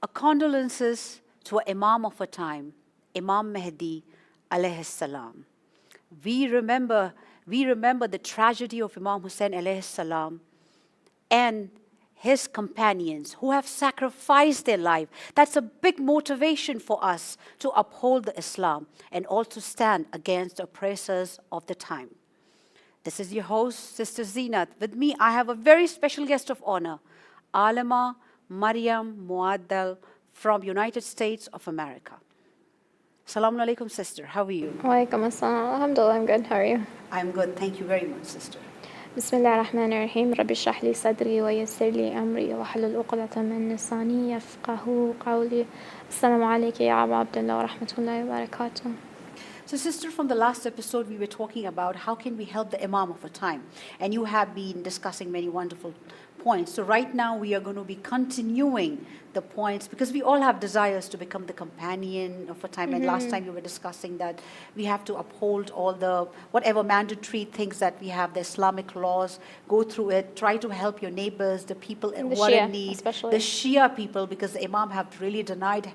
A condolences to an Imam of a time, Imam Mahdi alayhi salam. We remember, we remember the tragedy of Imam Hussein alayhi salam and his companions who have sacrificed their life. That's a big motivation for us to uphold the Islam and also stand against the oppressors of the time. This is your host, Sister Zinat. With me, I have a very special guest of honor, Alima Maryam Muaddal from United States of America. Assalamu alaikum, sister. How are you? Walaikum assalam. Alhamdulillah, I'm good. How are you? I'm good. Thank you very much, sister. بسم الله الرحمن الرحيم رب اشرح لي صدري ويسر لي أمري واحلل عقدة من لساني يفقهوا قولي السلام عليك يا أبا عبد الله ورحمة الله وبركاته. So, sister, from the last episode, we were talking about how can we help the Imam of a time. And you have been discussing many wonderful points. So right now, we are going to be continuing the points because we all have desires to become the companion of a time. And last time you were discussing that we have to uphold all the, whatever mandatory things that we have, the Islamic laws, go through it, try to help your neighbors, the people who are in need, especially the Shia people, because the Imam have really denied,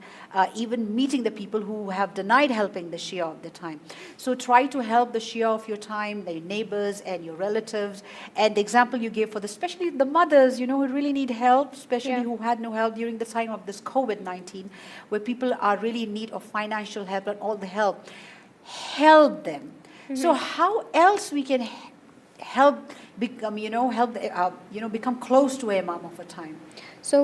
even meeting the people who have denied helping the Shia of the time. So try to help the Shia of your time, your neighbors and your relatives. And the example you gave for especially the mothers, you know, who really need help, especially who had no help during the time of this COVID-19, where people are really in need of financial help and all the help. Help them. So how else we can help become, become close to Imam of a time? So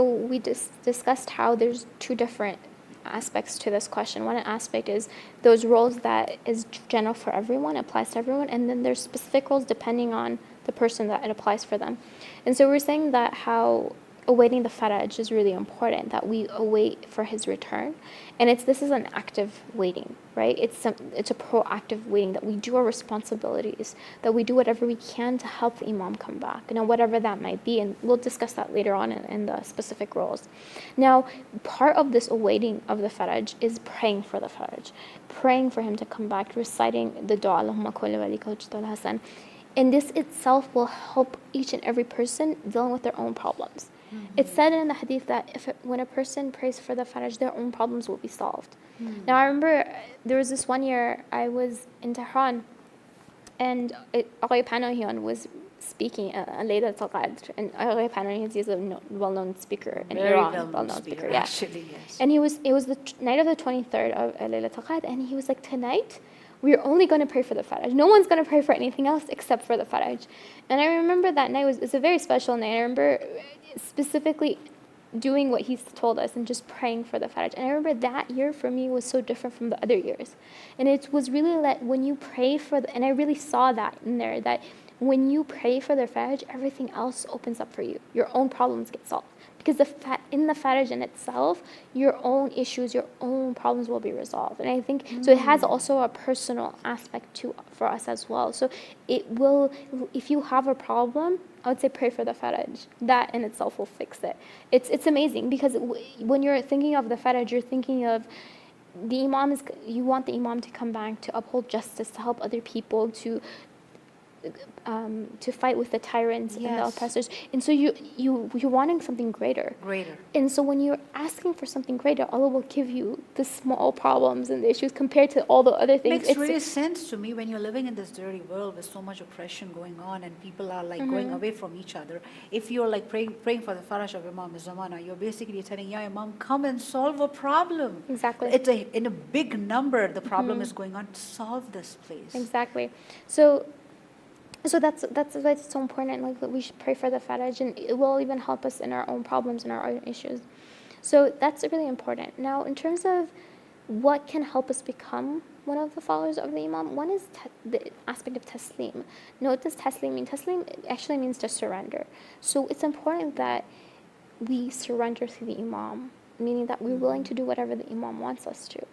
we discussed how there's two different aspects to this question. One aspect is those roles that is general for everyone, applies to everyone, and then there's specific roles depending on the person that it applies for them. And so we're saying that how awaiting the faraj is really important, that we await for his return. And this is an active waiting, right? It's a proactive waiting, that we do our responsibilities, that we do whatever we can to help the Imam come back, whatever that might be. And we'll discuss that later on in the specific roles. Now, part of this awaiting of the faraj is praying for the faraj, praying for him to come back, reciting the dua, Allahumma kulli walika hujjatul hasan. And this itself will help each and every person dealing with their own problems. It's said in the hadith that when a person prays for the faraj, their own problems will be solved. Now, I remember there was this one year I was in Tehran, and Aghay Panahian was speaking at Laylatul Qadr, and Aghay Panahian is a well-known speaker in Iran, well-known speaker, yeah. Actually, yes. And it was the night of the 23rd of Laylatul Qadr, and he was like, tonight, we're only going to pray for the faraj. No one's going to pray for anything else except for the faraj. And I remember that night was a very special night. I remember specifically doing what he's told us and just praying for the faraj. And I remember that year for me was so different from the other years. And it was really that when you pray for and I really saw that in there, that when you pray for the faraj, everything else opens up for you. Your own problems get solved. Because in the faraj in itself, your own issues, your own problems will be resolved. And I think, so it has also a personal aspect for us as well. So it will, if you have a problem, I would say pray for the faraj. That in itself will fix it. It's amazing because when you're thinking of the faraj, you're thinking of the Imam you want the Imam to come back, to uphold justice, to help other people, to fight with the tyrants and the oppressors, and so you're wanting something greater. And so when you're asking for something greater, Allah will give you the small problems and the issues compared to all the other things. Makes really sense to me when you're living in this dirty world with so much oppression going on and people are like going away from each other. If you're like praying for the faraj of Imam Zamana, you're basically telling, yeah, Imam, come and solve a problem. Exactly. In a big number, the problem is going on. To solve this, please. Exactly. So that's why it's so important, like, that we should pray for the faraj, and it will even help us in our own problems and our own issues. So that's really important. Now, in terms of what can help us become one of the followers of the Imam, one is the aspect of taslim. Now, what does taslim mean? Taslim actually means to surrender. So it's important that we surrender to the Imam, meaning that we're willing to do whatever the Imam wants us to.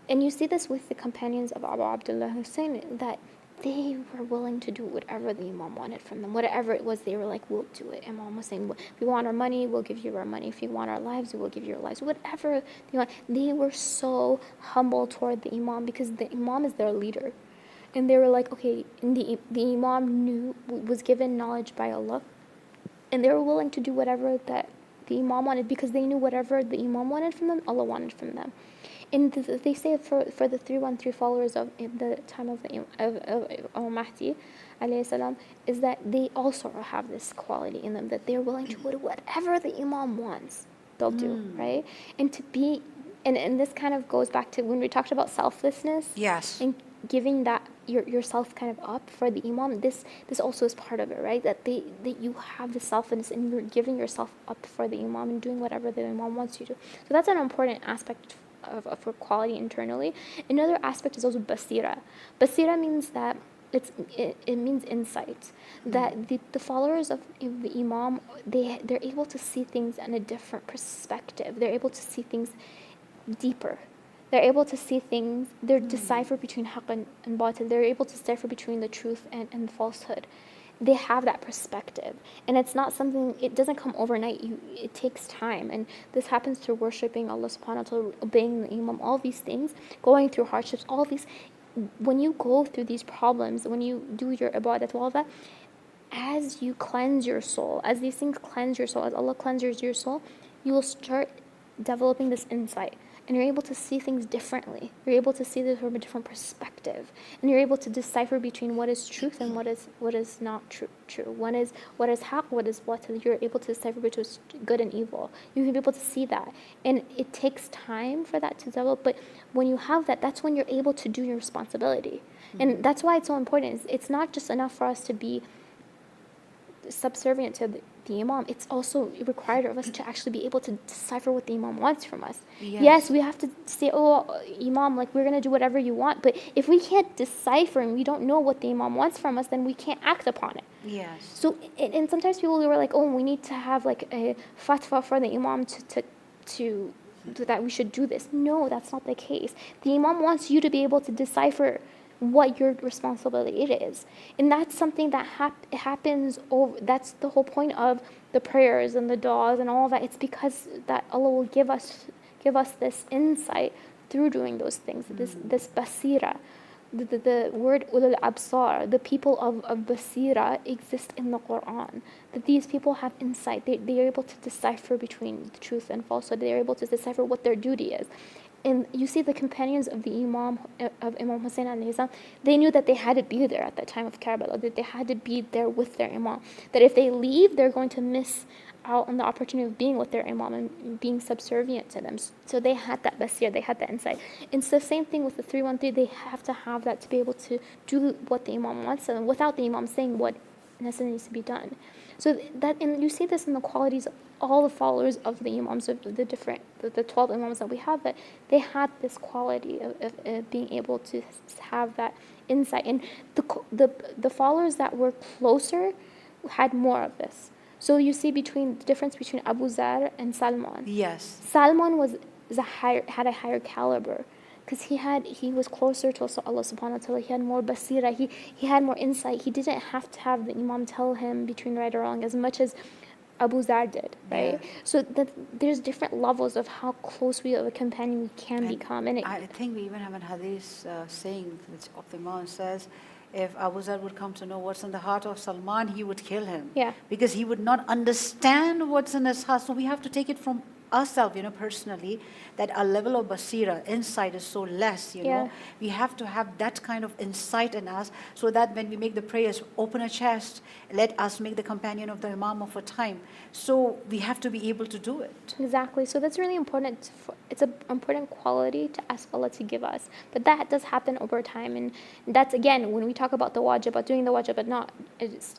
And you see this with the companions of Abu Abdullah Hussein, that they were willing to do whatever the Imam wanted from them. Whatever it was, they were like, we'll do it. Imam was saying, if you want our money, we'll give you our money. If you want our lives, we will give you your lives. Whatever they want. They were so humble toward the Imam because the Imam is their leader. And they were like, okay, and the Imam was given knowledge by Allah. And they were willing to do whatever that the Imam wanted, because they knew whatever the Imam wanted from them, Allah wanted from them. And they say for the 313 followers of in the time of Mahdi alayhi salam, is that they also have this quality in them, that they're willing to do whatever the Imam wants, they'll do, right? And to be, and this kind of goes back to when we talked about selflessness. Yes. And giving that yourself kind of up for the Imam, this also is part of it, right? That you have the selflessness and you're giving yourself up for the Imam and doing whatever the Imam wants you to. So that's an important aspect for quality internally. Another aspect is also basira. Basira means that it means insight. That the followers of the Imam, they're able to see things in a different perspective. They're able to see things deeper. They're able to see things, they're decipher between haqq and batil. They're able to decipher between the truth and falsehood. They have that perspective. And it's not something, it doesn't come overnight. It takes time. And this happens through worshipping Allah subhanahu wa ta'ala, obeying the Imam, all these things, going through hardships, all these. When you go through these problems, when you do your ibadat, all that, as you cleanse your soul, as these things cleanse your soul, as Allah cleanses your soul, you will start developing this insight. And you're able to see things differently. You're able to see this from a different perspective. And you're able to decipher between what is truth and what is not true. What is haqq, what is batil. You're able to decipher between good and evil. You can be able to see that. And it takes time for that to develop. But when you have that, that's when you're able to do your responsibility. And that's why it's so important. It's not just enough for us to be subservient to the Imam. It's also required of us to actually be able to decipher what the Imam wants from us. Yes, we have to say, oh, Imam, like, we're going to do whatever you want. But if we can't decipher and we don't know what the Imam wants from us, then we can't act upon it. Yes. So, and sometimes people were like, oh, we need to have like a fatwa for the Imam to that we should do this. No, that's not the case. The Imam wants you to be able to decipher what your responsibility it is. And that's something that happens over, that's the whole point of the prayers and the du'as and all that. It's because that Allah will give us this insight through doing those things, this basira. The word ulul absar, the people of basira, exist in the Quran. That these people have insight. They are able to decipher between the truth and falsehood. They are able to decipher what their duty is. And you see the companions of the Imam, of Imam Hussein alayhi salam, they knew that they had to be there at that time of Karbala, that they had to be there with their Imam. That if they leave, they're going to miss out on the opportunity of being with their Imam and being subservient to them. So they had that basir, they had that insight. And it's the same thing with the 313, they have to have that to be able to do what the Imam wants, and without the Imam saying what necessarily needs to be done. So that, and you see this in the qualities of all the followers of the Imams, of the 12 Imams that we have, that they had this quality of being able to have that insight. And the followers that were closer had more of this. So you see the difference between Abu Zar and Salman. Yes. Salman had a higher caliber, because he was closer to Allah subhanahu wa ta'ala. He had more basira, he had more insight. He didn't have to have the Imam tell him between right or wrong as much as Abu Zar did, right? Yeah. So there's different levels of how close we of a companion we can become. And I think we even have an hadith saying of the Imam says, if Abu Zar would come to know what's in the heart of Salman, he would kill him. Yeah. Because he would not understand what's in his heart. So we have to take it from ourselves, personally, that our level of basira, insight, is so less, know. We have to have that kind of insight in us, so that when we make the prayers, open a chest, let us make the companion of the Imam of a time. So we have to be able to do it. Exactly. So that's really important. It's an important quality to ask Allah to give us. But that does happen over time. And that's, again, when we talk about the wajib, doing the wajib, but not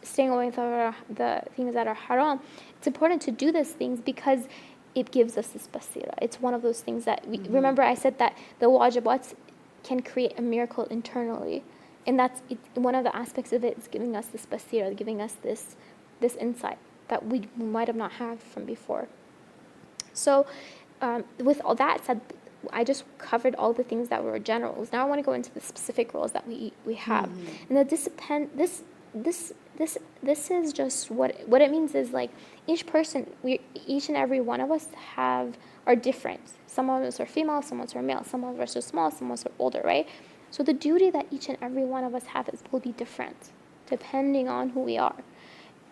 staying away from the things that are haram, it's important to do those things because it gives us this basira. It's one of those things that remember I said that the wajibats can create a miracle internally, and that's it, one of the aspects of it is giving us this basira, giving us this insight that we might have not had from before. So with all that said, I just covered all the things that were generals. Now I want to go into the specific roles that we have, and that this is just what it means is like each and every one of us are different. Some of us are female, some of us are male, some of us are small, some of us are older, right? So the duty that each and every one of us will be different depending on who we are.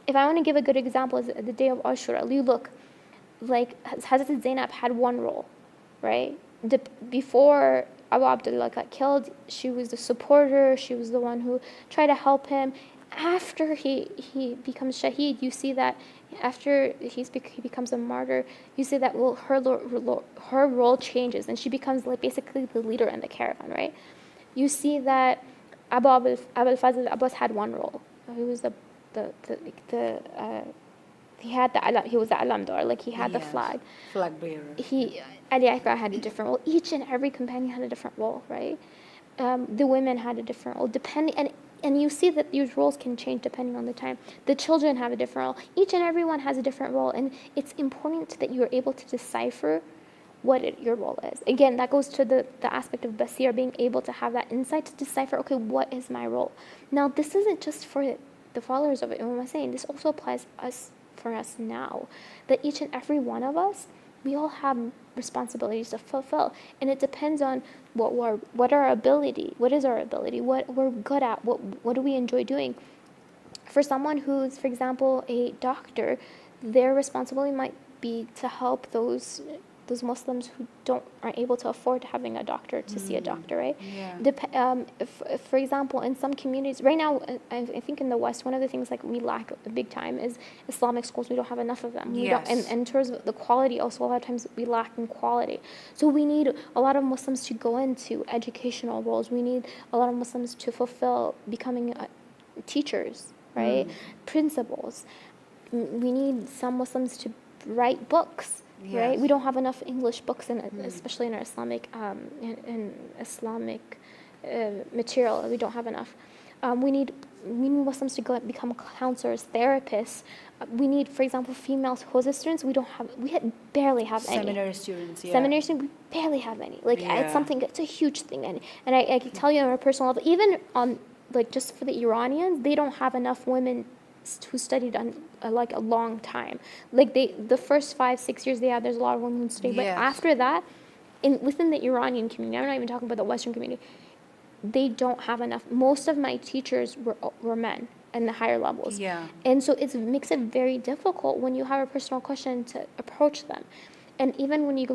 If I want to give a good example, is the day of Ashura. You look, like Hazrat Zainab had one role, right? Before Abu Abdullah got killed, she was the supporter, she was the one who tried to help him. After he becomes shaheed, you see that after he becomes a martyr, you see that her role changes and she becomes like basically the leader in the caravan, right? You see that Abu Fazl Abbas had one role. He was he was the alamdar, like he had the flag. Flag bearer. Ali Akbar had a different role. Each and every companion had a different role, right? The women had a different role, and you see that these roles can change depending on the time. The children have a different role. Each and every one has a different role, and it's important that you are able to decipher what your role is. Again, that goes to the aspect of basir, being able to have that insight to decipher, okay, what is my role? Now, this isn't just for the followers of Imam Hussein. This also applies for us now, that each and every one of us, we all have responsibilities to fulfill, and it depends on what our ability, what is our ability, what we're good at, what do we enjoy doing. For someone who's, for example, a doctor, their responsibility might be to help those Muslims who aren't able to afford having a doctor to see a doctor, right? Yeah. For example, in some communities right now, I think in the West, one of the things like we lack big time is Islamic schools. We don't have enough of them. We don't, and in terms of the quality, also a lot of times we lack in quality. So we need a lot of Muslims to go into educational roles. We need a lot of Muslims to fulfill becoming teachers, right? Principals. We need some Muslims to write books. Yes. Right, we don't have enough English books, especially in our Islamic material. We don't have enough. We need Muslims to go and become counselors, therapists. We need, for example, female Hawza students. We barely have any. Seminary students. Yeah. Seminary students, we barely have any. Like it's a huge thing, and I can tell you on a personal level, even on like just for the Iranians, they don't have enough women who studied on like a long time. Like the first 5-6 years there's a lot of women who study, but after that, within the Iranian community, I'm not even talking about the Western community, they don't have enough. Most of my teachers were men in the higher levels, and so it makes it very difficult when you have a personal question to approach them. And even when you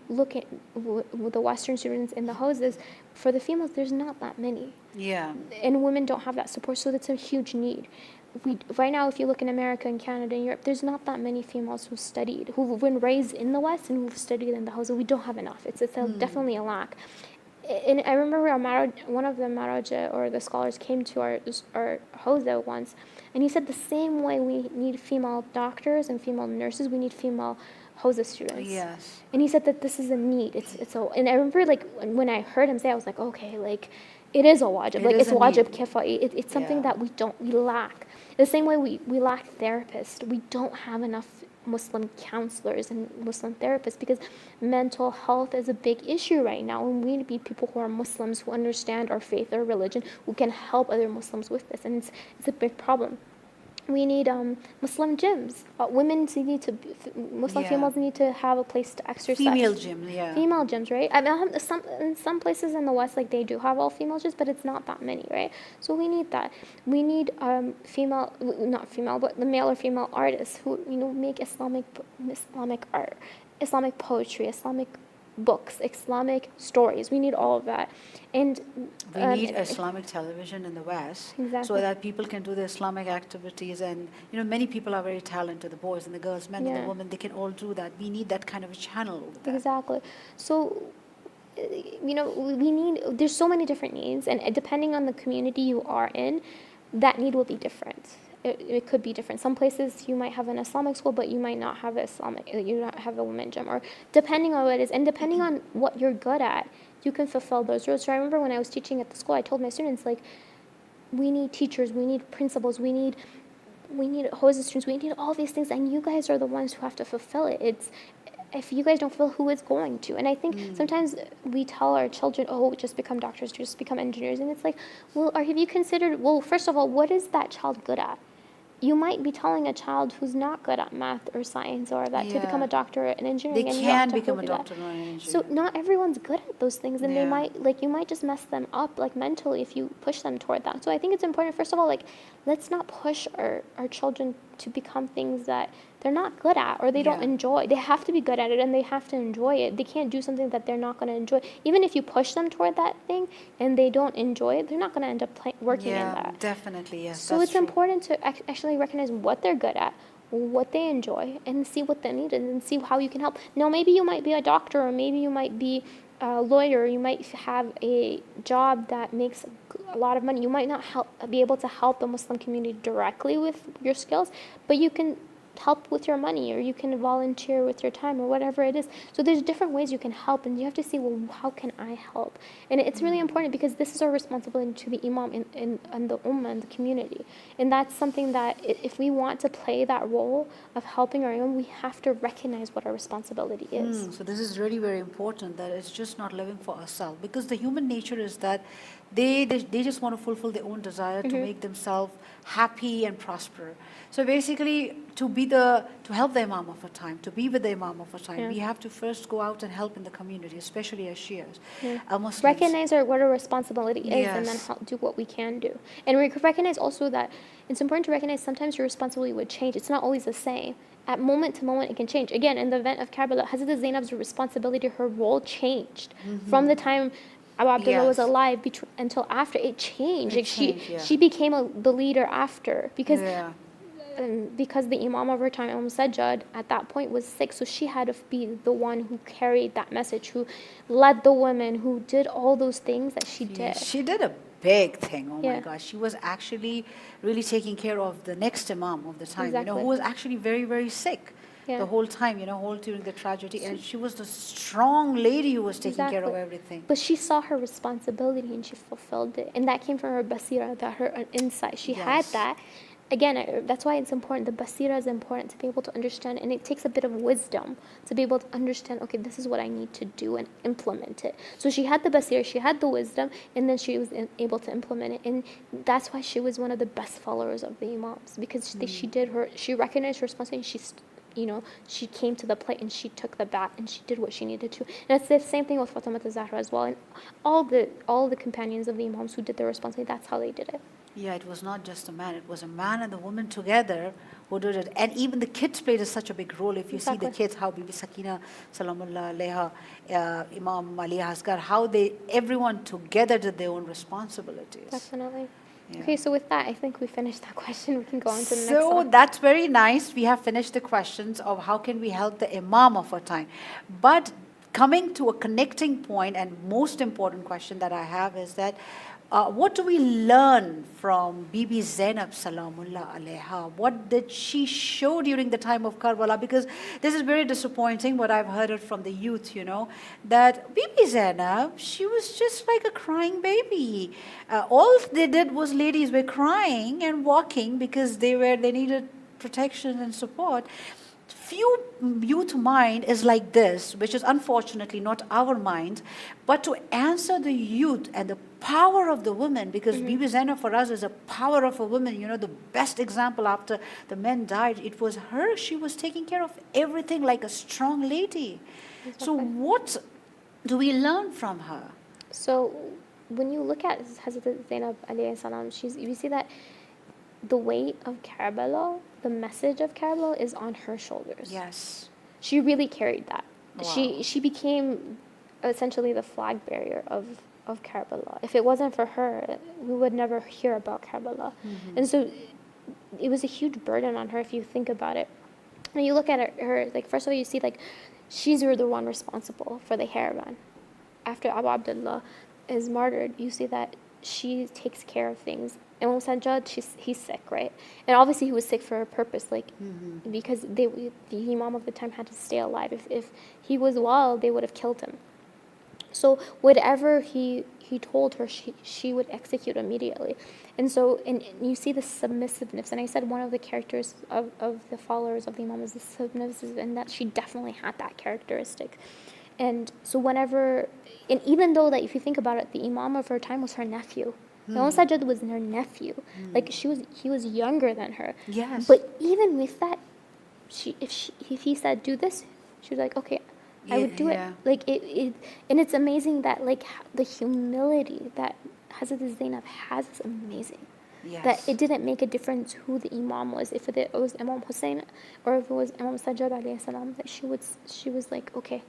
look at the Western students in the houses, for the females, there's not that many. Yeah. And women don't have that support, so that's a huge need. Right now, if you look in America and Canada and Europe, there's not that many females who've been raised in the West and who've studied in the houses. We don't have enough. It's definitely a lack. And I remember one of the Maraja or the scholars came to our houza once, and he said the same way we need female doctors and female nurses, we need female houza students. Yes. And he said that this is a need. And I remember like when I heard him say, I was like, okay, like it is a wajib. Like it's wajib kifai. It's something that we lack. The same way we lack therapists. We don't have enough Muslim counselors and Muslim therapists because mental health is a big issue right now, and we need to be people who are Muslims, who understand our faith, our religion, who can help other Muslims with this, and it's a big problem. We need Muslim gyms. Muslim females need to have a place to exercise. Female gym, yeah. Female gyms, right? I mean, in some places in the West, like they do have all female gyms, but it's not that many, right? So we need that. We need but the male or female artists who make Islamic art, Islamic poetry, Islamic books, Islamic stories. We need all of that. And we need Islamic television in the West, so that people can do the Islamic activities. And many people are very talented, the boys and the girls, men and the women, they can all do that. We need that kind of a channel over there. Exactly. So there's so many different needs, and depending on the community you are in, that need will be different. It could be different. Some places you might have an Islamic school, but you might not have you don't have a women gym, or depending on what it is, and depending on what you're good at, you can fulfill those roles. So I remember when I was teaching at the school, I told my students, like, we need teachers, we need principals, we need houza students, we need all these things, and you guys are the ones who have to fulfill it. If you guys don't fulfill, who is going to? And I think sometimes we tell our children, oh, just become doctors, just become engineers, and it's like, well, have you considered, first of all, what is that child good at? You might be telling a child who's not good at math or science or that to become a doctor in engineering. They can become a doctor or an engineer. So not everyone's good at those things, and you might just mess them up mentally if you push them toward that. So I think it's important, first of all, let's not push our children to become things that they're not good at or they don't enjoy. They have to be good at it and they have to enjoy it. They can't do something that they're not going to enjoy. Even if you push them toward that thing and they don't enjoy it, they're not going to end up working in that. Definitely, yes. So it's important to actually recognize what they're good at, what they enjoy, and see what they need and see how you can help. Now, maybe you might be a doctor, or maybe you might be a lawyer, you might have a job that makes a lot of money. You might not be able to help the Muslim community directly with your skills, but you can help with your money, or you can volunteer with your time, or whatever it is. So there's different ways you can help, and you have to see, well, how can I help? And it's really important because this is our responsibility to the Imam and the Ummah and the community. And that's something that if we want to play that role of helping our Imam, we have to recognize what our responsibility is. So this is really very important, that it's just not living for ourselves, because the human nature is that they just want to fulfill their own desire to make themselves happy and prosper. So basically, to help the Imam of a time, to be with the Imam of a time, we have to first go out and help in the community, especially as Shias, Muslims. Recognize what our responsibility is, and then do what we can do. And recognize also that it's important to recognize sometimes your responsibility would change. It's not always the same. At moment to moment, it can change. Again, in the event of Karbala, Hazrat Zainab's responsibility, her role changed from the time Abu Abdullah was alive until after. It changed. She became the leader after because the Imam of her time, Imam Sajjad, at that point was sick, so she had to be the one who carried that message, who led the women, who did all those things that she did. She did a big thing. Oh my gosh, she was actually really taking care of the next Imam of the time, who was actually very, very sick. The whole time, during the tragedy. And she was the strong lady who was taking care of everything. But she saw her responsibility and she fulfilled it. And that came from her basira, her insight. She had that. Again, that's why it's important. The basira is important to be able to understand. And it takes a bit of wisdom to be able to understand, okay, this is what I need to do and implement it. So she had the basira, she had the wisdom, and then she was able to implement it. And that's why she was one of the best followers of the Imams. Because she recognized her responsibility. She came to the plate and she took the bat and she did what she needed to. And it's the same thing with Fatima Zahra as well. And all the companions of the Imams who did their responsibility, that's how they did it. Yeah, it was not just a man. It was a man and the woman together who did it. And even the kids played such a big role. If you see the kids, how Bibi Sakina, Salamullah Alaiha, Imam Ali Asghar, how everyone together did their own responsibilities. Definitely. Yeah. Okay, so with that, I think we finished that question. We can go on to the next So one. that's very nice. We have finished the questions of how can we help the Imam of our time. But coming to a connecting point and most important question that I have is that what do we learn from Bibi Zainab Salamullah Alaiha? What did she show during the time of Karbala? Because this is very disappointing what I've heard it from the youth, that Bibi Zainab, she was just like a crying baby. All they did was ladies were crying and walking because they needed protection and support. Few youth mind is like this, which is unfortunately not our mind, but to answer the youth and the power of the woman, because Bibi Zainab for us is a power of a woman, the best example after the men died, it was her. She was taking care of everything like a strong lady. Exactly. So what do we learn from her? So when you look at Hazrat Zainab alayhi salam, you see that the weight of Karbala, the message of Karbala is on her shoulders. Yes. She really carried that. Wow. She became essentially the flag bearer of Karbala. If it wasn't for her, we would never hear about Karbala. And so it was a huge burden on her if you think about it. When you look at her, like, first of all, you see, like, she's the one responsible for the caravan. After Abu Abdullah is martyred, you see that she takes care of things. And when Sajjad, he's sick, right? And obviously he was sick for a purpose, like, because the Imam of the time had to stay alive. If he was well, they would have killed him. So whatever he told her, she would execute immediately. And so, and you see the submissiveness. And I said one of the characters of the followers of the Imam is the submissiveness, and that she definitely had that characteristic. And so and even though that if you think about it, the Imam of her time was her nephew. Imam Sajjad was her nephew. Like, he was younger than her. Yes. But even with that, if he said, do this, she was like, okay, I would do it. Like, and it's amazing that, like, the humility that Hazrat Zainab has is amazing. That Yes. it didn't make a difference who the Imam was, if it was Imam Hussein or if it was Imam Sajjad alayhi salam, that she was like, okay,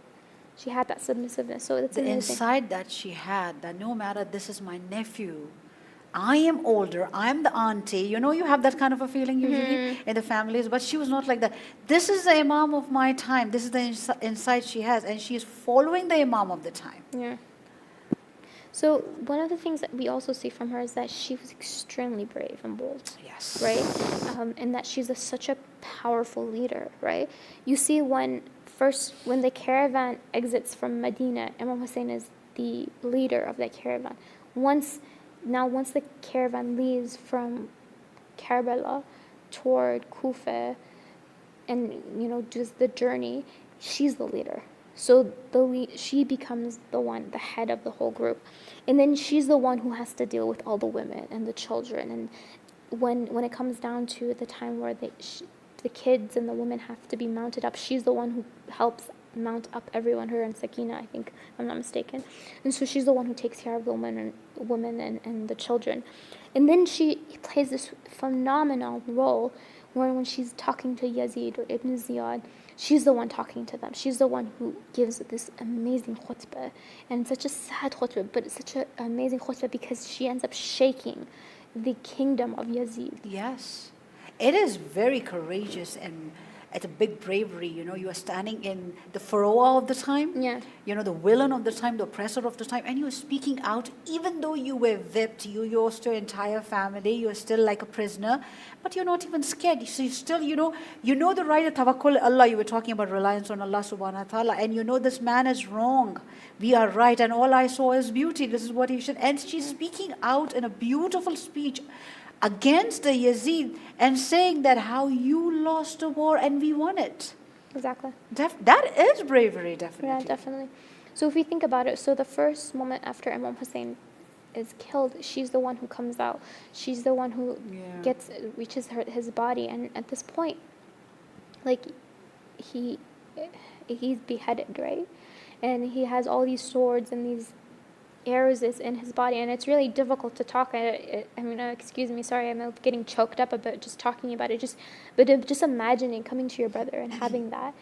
she had that submissiveness. So it's The amazing. insight that she had, that no matter this is my nephew, I am older, I'm the auntie. You have that kind of a feeling usually in the families, but she was not like that. This is the Imam of my time. This is the insight she has, and she is following the Imam of the time. Yeah. So one of the things that we also see from her is that she was extremely brave and bold. Yes. Right? And that she's such a powerful leader, right? You see when the caravan exits from Medina, Imam Hussein is the leader of that caravan. Once the caravan leaves from Karbala toward Kufa and does the journey, she's the leader. So she becomes the head of the whole group, and then she's the one who has to deal with all the women and the children. And when it comes down to the time where the kids and the women have to be mounted up, she's the one who helps mount up everyone. Her and Sakina, I think, if I'm not mistaken. And so she's the one who takes care of the women and the children. And then she plays this phenomenal role when she's talking to Yazid or Ibn Ziyad. She's the one talking to them. She's the one who gives this amazing khutbah. And such a sad khutbah, but it's such an amazing khutbah because she ends up shaking the kingdom of Yazid. Yes. It is very courageous and it's a big bravery. You are standing in the furrow of the time. Yeah. The villain of the time, the oppressor of the time, and you are speaking out, even though you were whipped, you lost your entire family, you're still like a prisoner, but you're not even scared. So you still, you know the right of tawakkul Allah. You were talking about reliance on Allah subhanahu wa ta'ala, and this man is wrong. We are right, and all I saw is beauty. This is what he should. And she's speaking out in a beautiful speech against the Yazid and saying that how you lost the war and we won it. Exactly. That is bravery, definitely. Yeah, definitely. So if we think about it, so the first moment after Imam Hussein is killed, she's the one who comes out. She's the one who reaches his body, and at this point, like he's beheaded, right? And he has all these swords and these arrows is in his body, and it's really difficult to talk. Excuse me, sorry, I'm getting choked up about just talking about it. Just imagining coming to your brother and having that,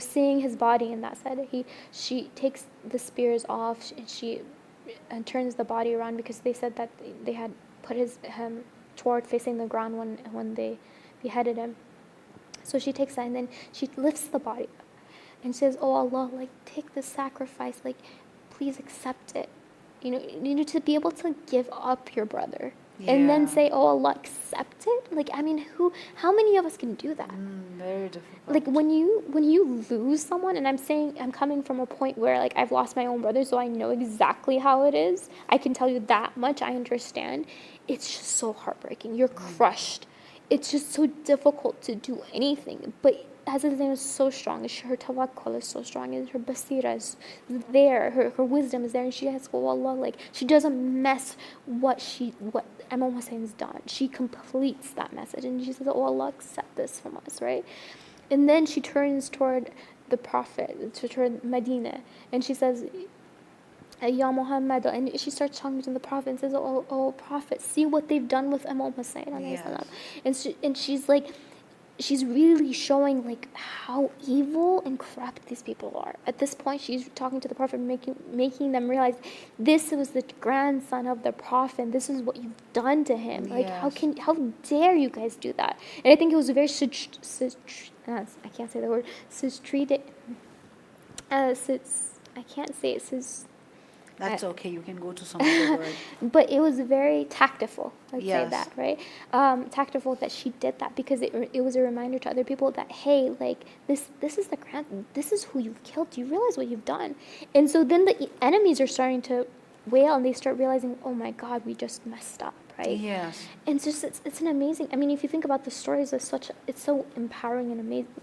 seeing his body in that side. She takes the spears off, and she turns the body around because they said that they had put him toward facing the ground when they beheaded him. So she takes that and then she lifts the body up and says, "Oh Allah, like take this sacrifice, like please accept it." To be able to give up your brother and then say, "Oh Allah, accept it." Like, how many of us can do that? Very difficult. Like when you lose someone, and I'm coming from a point where like I've lost my own brother, so I know exactly how it is. I can tell you that much. I understand. It's just so heartbreaking. You're crushed. It's just so difficult to do anything. But Hazrat's name is so strong. Her tawakkul is so strong. And her basira is there. Her wisdom is there. And she has, oh Allah, like, she doesn't mess what Imam Hussein's done. She completes that message. And she says, oh Allah, accept this from us, right? And then she turns toward the Prophet, toward Medina. And she says, Ya Muhammad, and she starts talking to the Prophet and says, oh Prophet, see what they've done with Imam Hussein. Yes. And she's like, she's really showing like how evil and corrupt these people are. At this point, she's talking to the Prophet, making them realize this was the grandson of the Prophet, and this is what you've done to him. Like, yes. how dare you guys do that? And I think it was a very I can't say the word. I can't say it. That's okay. You can go to some other word. But it was very tactful. Let's Yes. say that, right? Tactful that she did that because it was a reminder to other people that, hey, like this is who you've killed. Do you realize what you've done? And so then the enemies are starting to wail, and they start realizing, oh my God, we just messed up, right? Yes. And it's an amazing. If you think about the stories, it's so empowering and amazing.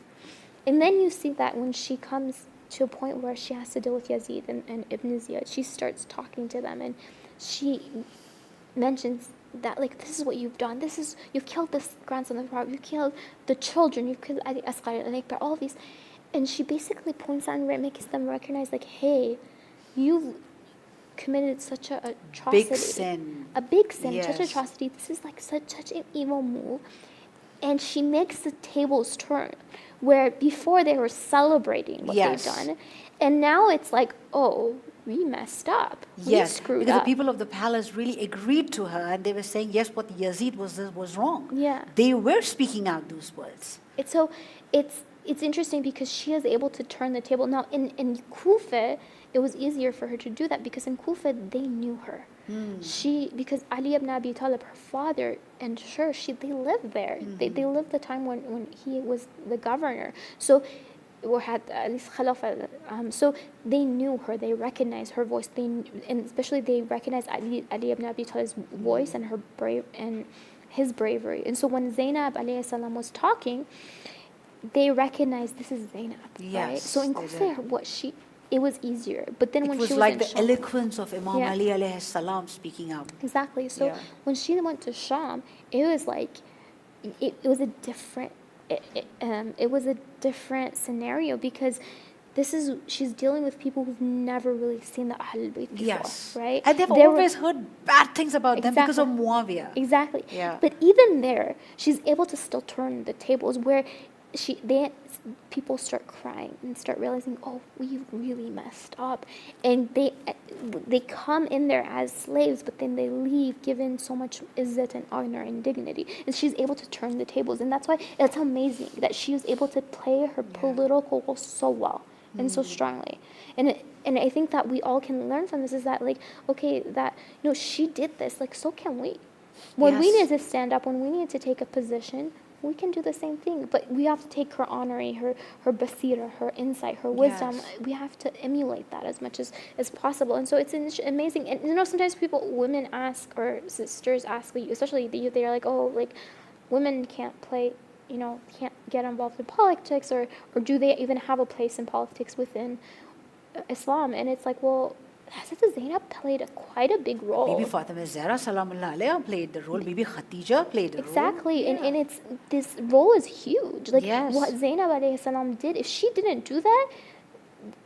And then you see that when she comes to a point where she has to deal with Yazid and Ibn Ziyad, she starts talking to them, and she mentions that, like, this is what you've done. You've killed this grandson of the Prophet, you've killed the children, you've killed Ali Asghar and Akbar, all these. And she basically points out and makes them recognize, like, hey, you've committed such a atrocity. Big sin. A big sin, such Yes. atrocity. This is like such an evil move. And she makes the tables turn, where before they were celebrating what Yes. they've done. And now it's like, oh, we messed up. We Yes, screwed because up. the people of the palace really agreed to her, and they were saying, yes, what Yazid was wrong. Yeah. They were speaking out those words. It's interesting because she is able to turn the table. Now, in Kufa, it was easier for her to do that because in Kufa, they knew her. Because Ali ibn Abi Talib, her father, and her, they lived there. They lived the time when he was the governor. So, or had at least Khalifa. So they knew her. They recognized her voice. And especially they recognized Ali ibn Abi Talib's voice and his bravery. And so when Zainab alayhi salam was talking, they recognized this is Zainab, Yes, right? So in they Kufa, it was easier. But then when It was she was like in the Sham, eloquence of Imam Yeah. Ali alayhi salam speaking out. exactly. So Yeah. when she went to Sham, it was like it was a different it was a different scenario because she's dealing with people who've never really seen the Ahl al-Bayt before, Yes. right? And they've They were- always heard bad things about them because of Exactly. Muawiyah. Exactly. Yeah. But even there, she's able to still turn the tables where people start crying and start realizing, oh, we really messed up, and they come in there as slaves, but then they leave given so much izzat and honor and dignity, and she's able to turn the tables, and that's why it's amazing that she was able to play her political role so well and so strongly, and I think that we all can learn from this is that like okay that she did this, like so can we. When we Yes. need to stand up, when we need to take a position, we can do the same thing. But we have to take her honoring, her basira, her insight, her wisdom. Yes. We have to emulate that as much as possible. And so it's amazing. And sometimes women ask, or sisters ask, especially the youth, they're like, oh, like women can't play, can't get involved in politics, or do they even have a place in politics within Islam? And it's like, well, Hazrat Zainab played quite a big role. Bibi Fatima Zahra salamullah alayha played the role. Bibi Khadija played the role. Exactly, Yeah. and it's this role is huge. Like Yes. what Zainab alayhi salam did, if she didn't do that,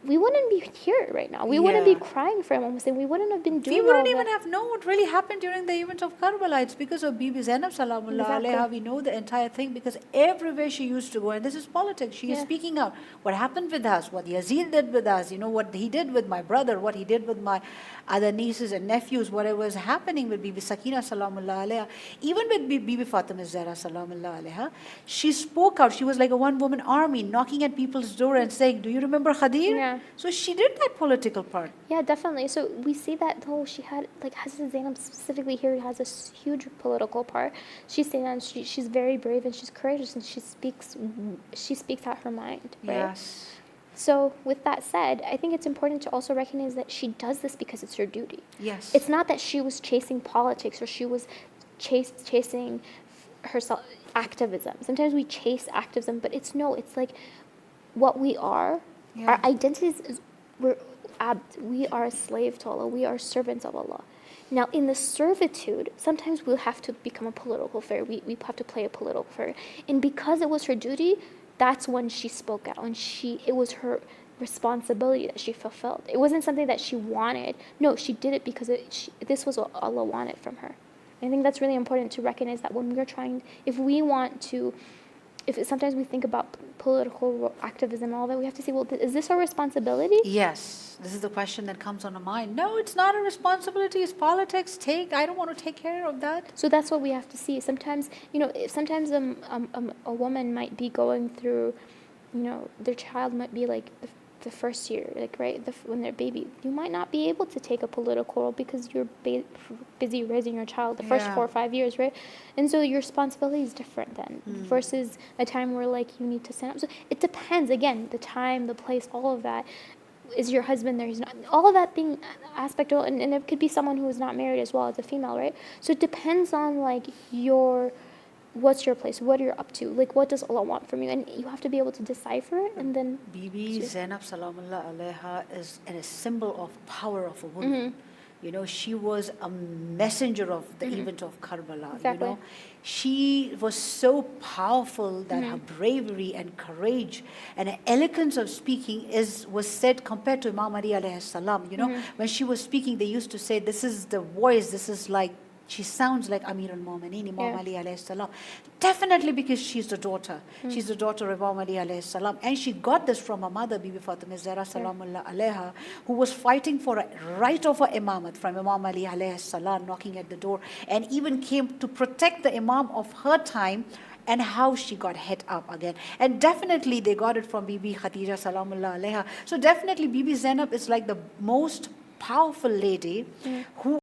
we wouldn't be here right now. We wouldn't be Yeah. crying for Imam Hussein. We wouldn't have been doing We wouldn't all even that. have known what really happened during the events of Karbala. It's because of Bibi Zainab salamullah Exactly. alayha. We know the entire thing because everywhere she used to go, and this is politics, she is Yeah. speaking out. What happened with us, what Yazid did with us, what he did with my brother, what he did with my other nieces and nephews, whatever was happening with Bibi Sakina salamullah alayha. Even with Bibi Fatima Zahra salamullah alayha, she spoke out. She was like a one-woman army knocking at people's door and saying, do you remember Khadir? Yeah. So she did that political part. Yeah, definitely. So we see that though she had like Hazrat Zainab specifically here has a huge political part. She's saying that she's very brave and she's courageous and she speaks out her mind, right? Yes. So with that said, I think it's important to also recognize that she does this because it's her duty. Yes. It's not that she was chasing politics or she was chasing herself activism. Sometimes we chase activism, but it's like what we are. Yeah. Our identities is we are a slave to Allah. We are servants of Allah. Now, in the servitude, sometimes we'll have to become a political figure. We have to play a political figure. And because it was her duty, that's when she spoke out. And it was her responsibility that she fulfilled. It wasn't something that she wanted. No, she did it because this was what Allah wanted from her. I think that's really important to recognize that when we're trying, sometimes we think about political activism and all that, we have to say, well, is this our responsibility? Yes, this is the question that comes on our mind. No, it's not a responsibility. It's politics. I don't want to take care of that. So that's what we have to see. Sometimes, sometimes a woman might be going through, their child might be like the first year, like right, when they're baby. You might not be able to take a political role because you're busy raising your child the first Yeah. 4 or 5 years, right? And so your responsibility is different then versus a time where like you need to stand up. So it depends. Again, the time, the place, all of that. Is your husband there? He's not. All of that aspect, and it could be someone who is not married as well as a female, right? So it depends on like what's your place, what you're up to, like what does Allah want from you, and you have to be able to decipher it, and then Bibi Zainab salamullah alayha is a symbol of power of a woman. You know, she was a messenger of the event of Karbala. Exactly. You know, she was so powerful that her bravery and courage and her eloquence of speaking was said compared to Imam Ali alayhi salam. You know, when she was speaking, they used to say, this is the voice, this is like, she sounds like Amir al-Mu'mineen, Imam Yeah. Ali alayhi salam. Definitely because she's the daughter. She's the daughter of Imam Ali alayhi salam. And she got this from her mother, Bibi Fatima Zahra salamullah alayha, who was fighting for a right of her imamat from Imam Ali alayhi salam, knocking at the door, and even came to protect the imam of her time, and how she got head up again. And definitely they got it from Bibi Khadija salamullah alayha. So definitely Bibi Zainab is like the most powerful lady who